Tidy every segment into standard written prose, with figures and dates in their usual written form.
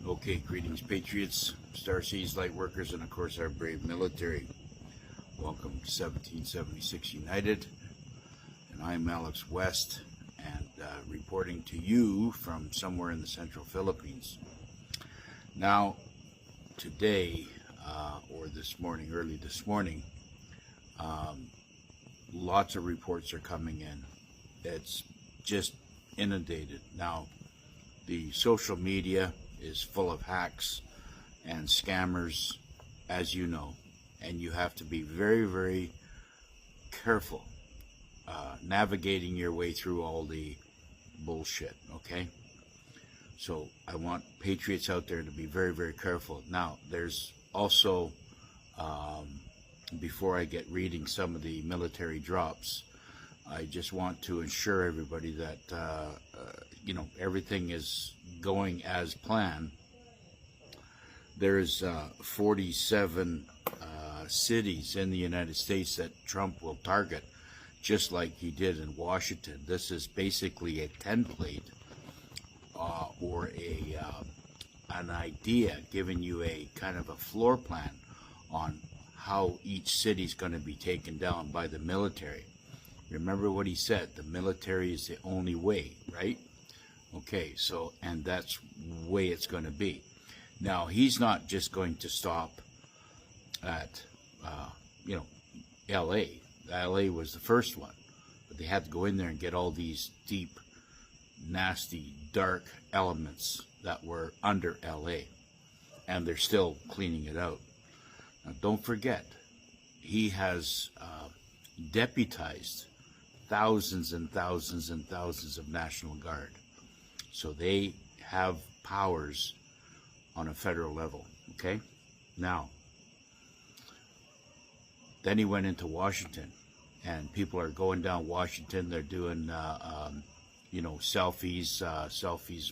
Okay, greetings patriots, Starseeds, light workers, and of course our brave military. Welcome to 1776 United, and I'm Alex West, and reporting to you from somewhere in the central Philippines. Now, today, or this morning, early this morning, lots of reports are coming in. It's just inundated. Now, the social media is full of hacks and scammers, as you know, and you have to be very, very careful navigating your way through all the bullshit, okay? So I want patriots out there to be very, very careful. Now, there's also, before I get reading some of the military drops, I just want to assure everybody that, everything is going as planned. There's 47 cities in the United States that Trump will target, just like he did in Washington. This is basically a template or an idea giving you a kind of a floor plan on how each city is going to be taken down by the military. Remember what he said, the military is the only way, right? Okay, so, and that's the way it's going to be. Now, he's not just going to stop at, L.A. L.A. was the first one, but they had to go in there and get all these deep, nasty, dark elements that were under L.A., and they're still cleaning it out. Now, don't forget, he has deputized thousands and thousands and thousands of National Guard. So they have powers on a federal level, okay? Now, then he went into Washington, and people are going down Washington. They're doing, selfies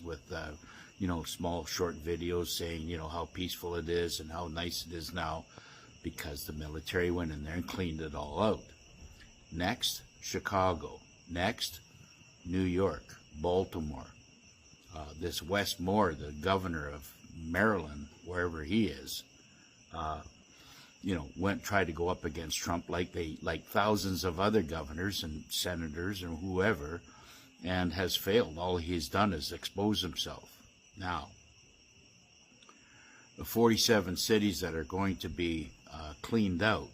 with, small short videos saying, how peaceful it is and how nice it is now because the military went in there and cleaned it all out. Next, Chicago. Next, New York, Baltimore. This Wes Moore, the governor of Maryland, wherever he is, tried to go up against Trump like thousands of other governors and senators and whoever, and has failed. All he's done is expose himself. Now, the 47 cities that are going to be cleaned out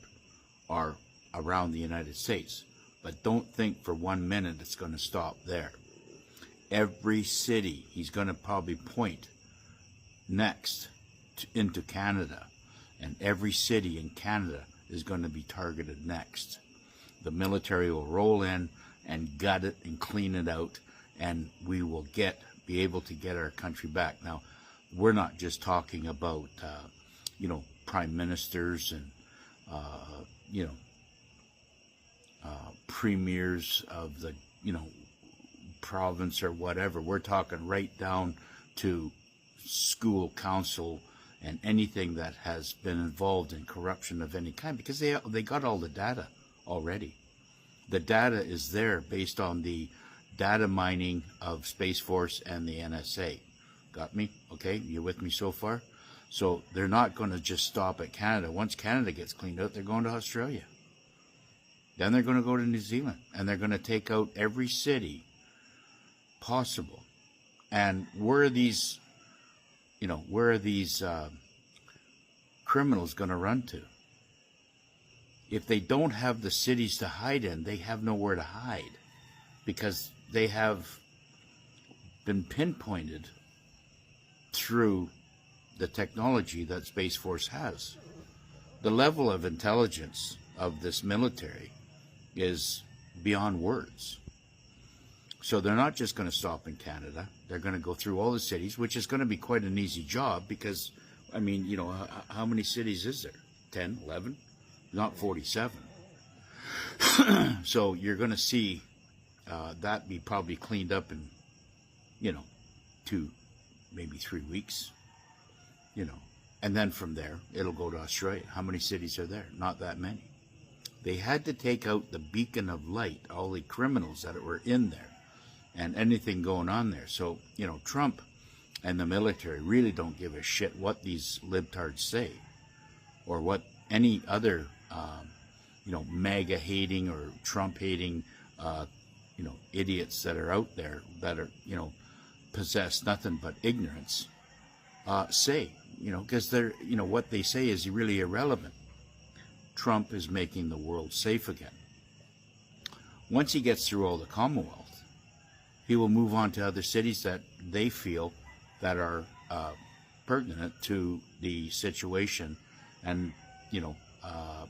are around the United States. But don't think for 1 minute it's going to stop there. Every city, he's going to probably point next into Canada. And every city in Canada is going to be targeted next. The military will roll in and gut it and clean it out, and we will be able to get our country back. Now, we're not just talking about, prime ministers and, premiers of the, province or whatever. We're talking right down to school council and anything that has been involved in corruption of any kind, because they got all the data already. The data is there based on the data mining of Space Force and the NSA. Got me? Okay, you with me so far? So they're not going to just stop at Canada. Once Canada gets cleaned out, they're going to Australia. Then they're going to go to New Zealand, and they're going to take out every city possible. And where are these criminals going to run to? If they don't have the cities to hide in, they have nowhere to hide, because they have been pinpointed through the technology that Space Force has. The level of intelligence of this military is beyond words. So they're not just going to stop in Canada. They're going to go through all the cities, which is going to be quite an easy job because, how many cities is there? 10, 11? Not 47. So you're going to see that be probably cleaned up in, 2, maybe 3 weeks, And then from there, it'll go to Australia. How many cities are there? Not that many. They had to take out the beacon of light, all the criminals that were in there, and anything going on there. So, Trump and the military really don't give a shit what these libtards say, or what any other, MAGA hating or Trump hating, idiots that are out there that are, possess nothing but ignorance, say, because they're, what they say is really irrelevant. Trump is making the world safe again. Once he gets through all the Commonwealth, he will move on to other cities that they feel that are pertinent to the situation, and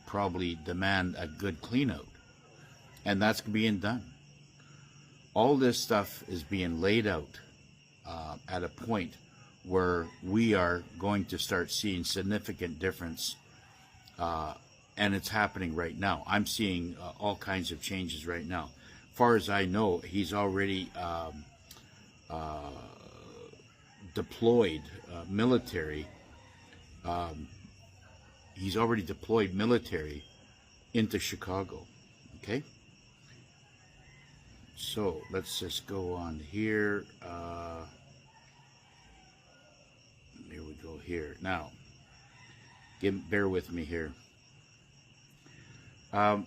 probably demand a good clean out. And that's being done. All this stuff is being laid out at a point where we are going to start seeing significant difference, and it's happening right now. I'm seeing all kinds of changes right now. As far as I know, he's already deployed military. He's already deployed military into Chicago. Okay. So let's just go on here. Here we go here. Now, bear with me here. Now,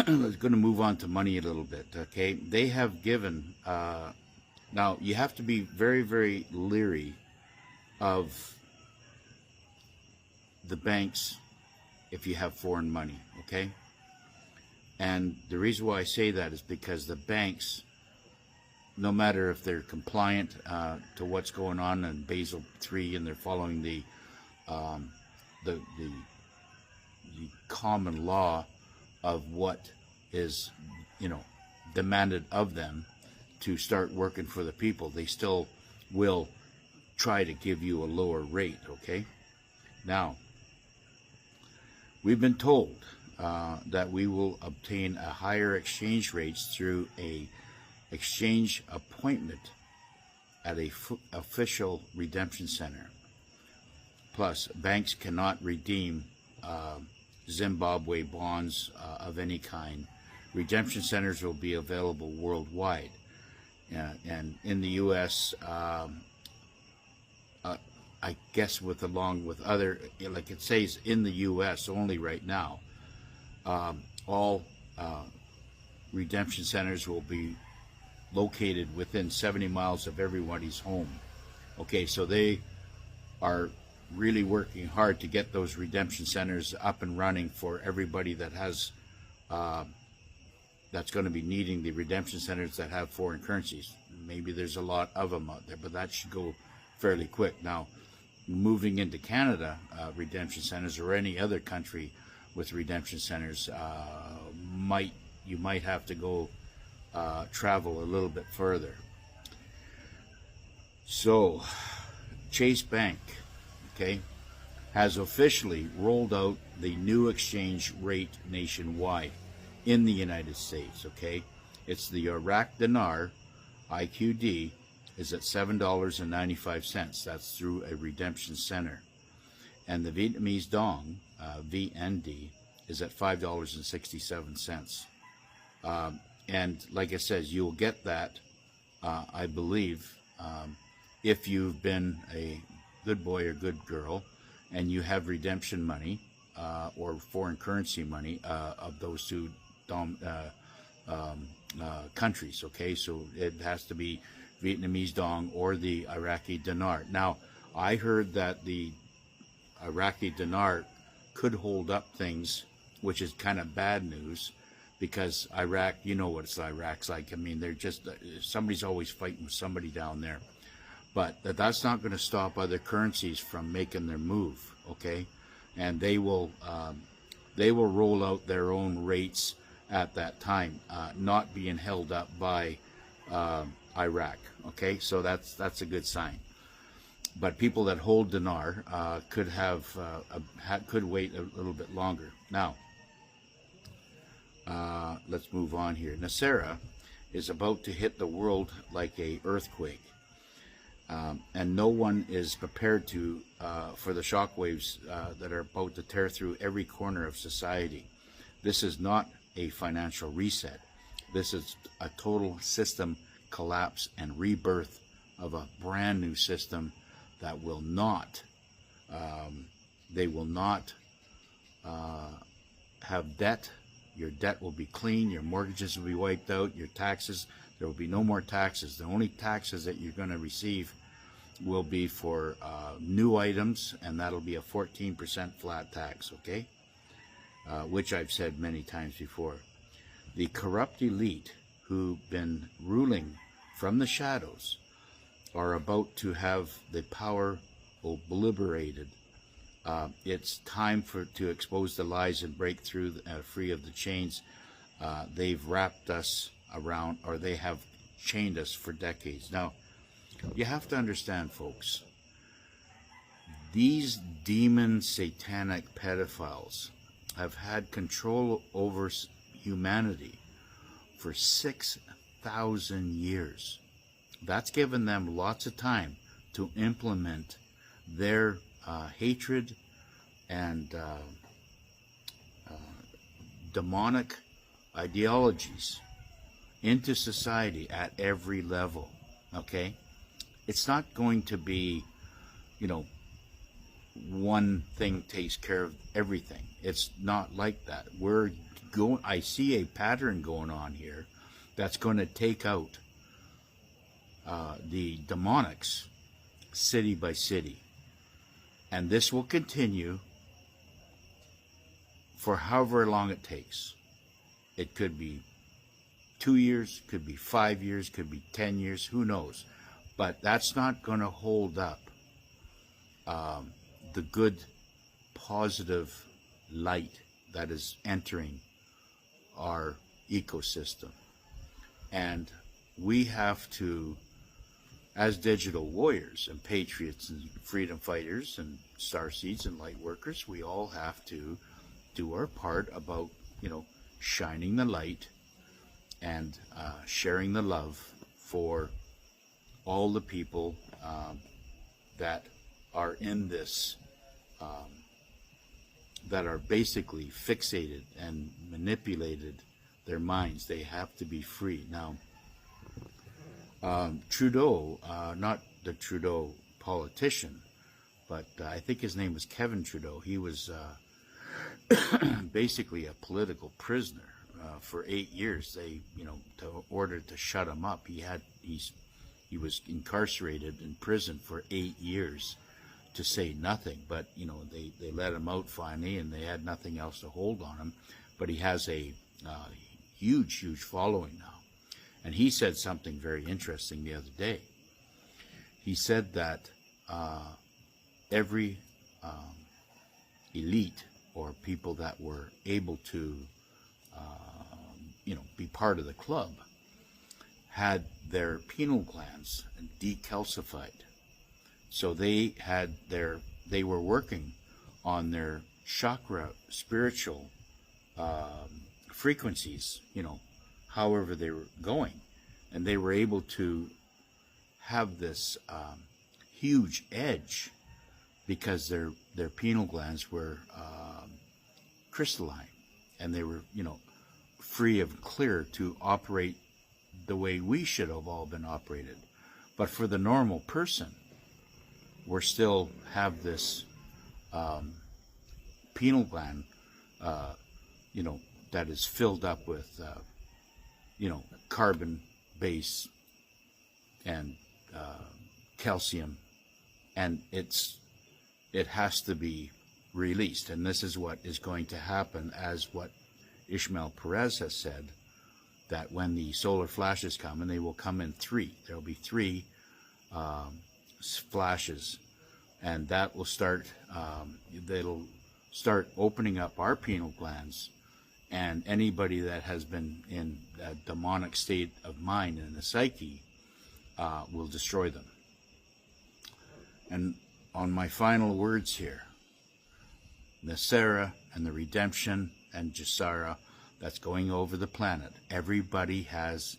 let's going to move on to money a little bit. Okay, they have given. Now, you have to be very, very leery of the banks if you have foreign money, okay? And the reason why I say that is because the banks, no matter if they're compliant to what's going on in Basel III and they're following the common law of what is, demanded of them to start working for the people, they still will try to give you a lower rate, okay? Now, we've been told that we will obtain a higher exchange rates through a exchange appointment at a official redemption center. Plus, banks cannot redeem Zimbabwe bonds of any kind. Redemption centers will be available worldwide. And in the U.S., I guess along with other, like it says in the U.S. only right now, all redemption centers will be located within 70 miles of everybody's home. Okay, so they are really working hard to get those redemption centers up and running for everybody that has that's going to be needing the redemption centers that have foreign currencies. Maybe there's a lot of them out there, but that should go fairly quick. Now, moving into Canada, redemption centers, or any other country with redemption centers, you might have to go travel a little bit further. So, Chase Bank, okay, has officially rolled out the new exchange rate nationwide in the United States, okay? It's the Iraq dinar, IQD, is at $7.95. That's through a redemption center. And the Vietnamese dong, VND, is at $5.67. And like I said, you'll get that, I believe, if you've been a good boy or good girl and you have redemption money or foreign currency money of those two countries, okay? So it has to be Vietnamese dong or the Iraqi dinar. Now, I heard that the Iraqi dinar could hold up things, which is kind of bad news, because Iraq, you know what Iraq's like. I mean, they're just, somebody's always fighting with somebody down there. But that's not going to stop other currencies from making their move, okay? And they will roll out their own rates at that time, not being held up by Iraq, okay? So that's a good sign. But people that hold dinar could wait a little bit longer. Now, let's move on here. Nasera is about to hit the world like a earthquake, and no one is prepared for the shockwaves that are about to tear through every corner of society. This is not a financial reset. This is a total system collapse and rebirth of a brand new system that will not, they will not have debt. Your debt will be clean. Your mortgages will be wiped out. Your taxes, there will be no more taxes. The only taxes that you're going to receive will be for new items, and that'll be a 14% flat tax, okay? Which I've said many times before. The corrupt elite who've been ruling from the shadows are about to have the power obliterated. It's time to expose the lies and break through, free of the chains. They've wrapped us around, or they have chained us for decades. Now, you have to understand, folks, these demon satanic pedophiles have had control over humanity for 6,000 years. That's given them lots of time to implement their hatred and demonic ideologies into society at every level, okay? It's not going to be, you know, one thing takes care of everything. It's not like that. I see a pattern going on here that's going to take out the demonics city by city. And this will continue for however long it takes. It could be 2 years, could be 5 years, could be 10 years, who knows. But that's not going to hold up the good, positive light that is entering our ecosystem. And we have to, as digital warriors and patriots and freedom fighters and starseeds and light workers, we all have to do our part about, you know, shining the light and sharing the love for all the people that are in this, that are basically fixated and manipulated their minds. They have to be free. Now, Trudeau, not the Trudeau politician, but I think his name was Kevin Trudeau. He was basically a political prisoner for 8 years. They, you know, ordered to shut him up. He was incarcerated in prison for 8 years to say nothing. But you know, they let him out finally, and they had nothing else to hold on him. But he has a huge following now. And he said something very interesting the other day. He said that every elite or people that were able to, you know, be part of the club had their pineal glands decalcified. So they were working on their chakra spiritual frequencies, you know, however they were going, and they were able to have this huge edge because their pineal glands were crystalline, and they were, you know, free and clear to operate the way we should have all been operated. But for the normal person, we still have this pineal gland, you know, that is filled up with you know, carbon base and calcium, and it has to be released. And this is what is going to happen, as what Ishmael Perez has said, that when the solar flashes come, and they will come in 3, there will be 3 flashes, and that will start, they'll start opening up our pineal glands, and anybody that has been in a demonic state of mind and the psyche will destroy them. And on my final words here, Nasera and the redemption and Jasara that's going over the planet, everybody has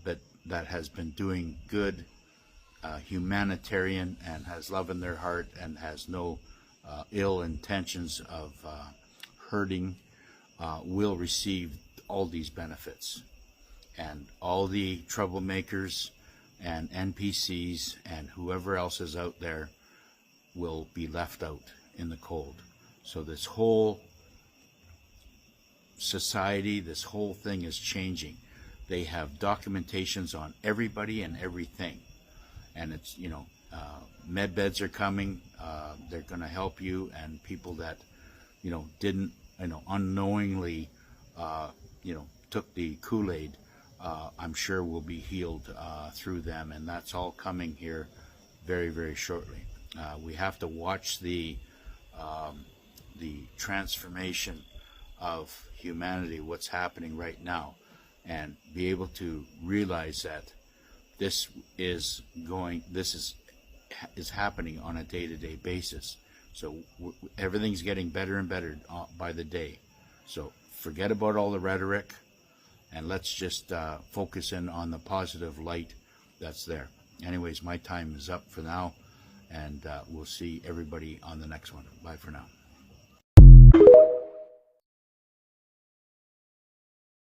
that has been doing good, humanitarian, and has love in their heart and has no ill intentions of hurting, will receive all these benefits. and all the troublemakers and NPCs and whoever else is out there will be left out in the cold. So this whole society, this whole thing is changing. They have documentations on everybody and everything, and it's, you know, med beds are coming. They're going to help you, and people that, you know, didn't, you know, unknowingly, you know, took the Kool-Aid, I'm sure will be healed through them, and that's all coming here very, very shortly. We have to watch the transformation of humanity, what's happening right now, and be able to realize that this is happening on a day-to-day basis. So everything's getting better and better by the day. So forget about all the rhetoric, and let's just focus in on the positive light that's there. Anyways, my time is up for now, and we'll see everybody on the next one. Bye for now.